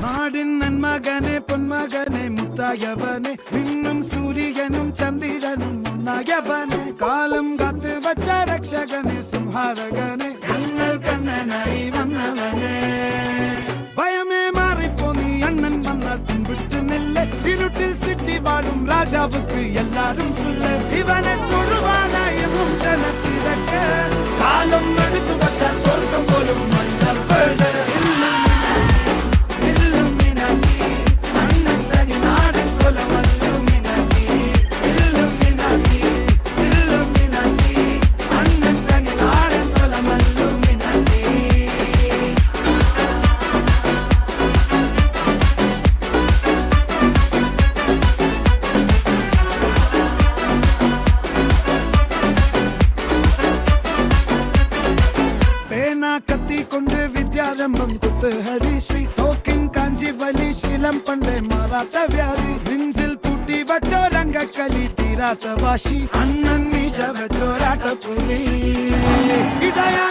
നാടിൻ നന്മകനെ പൊന്മകനെ മുത്തായവനെ നിന്നും സൂര്യനും ചന്ദ്രനും ഒന്നായവനെ കാലം കാത്ത് വച്ച രക്ഷകനെ സംഹാരകനെ ഞങ്ങൾ കണ്ണനായി വന്നവനെ ഭയമേ മാറിപ്പോ നീ അണ്ണൻ വന്നാൽ തുമ്പിട്ട് നില്ല ഇരുട്ടിൽ സിറ്റി വാഴും രാജാവുക്ക് എല്ലാരും സുല്ല ഇവനെ തൊഴുവാനായെന്നും ജനത്തിരക്ക് കാലം എടുത്തു വച്ചാൽ സ്വർഗം പോലും മണ്ണൽ വീട് കത്തി കൊണ്ട് വിദ്യാരംഭം കുത്ത് ഹരിശ്രീ തോക്കിൻ കാഞ്ചി വലി ശീലം പണ്ടേ മാറാത്ത വ്യാധി നെഞ്ചിൽ പൂട്ടി വച്ചോരംഗക്കലി തീരാത്ത വാശി അണ്ണൻ മീശ വെച്ചോരാട്ട പുലി ഇടയാ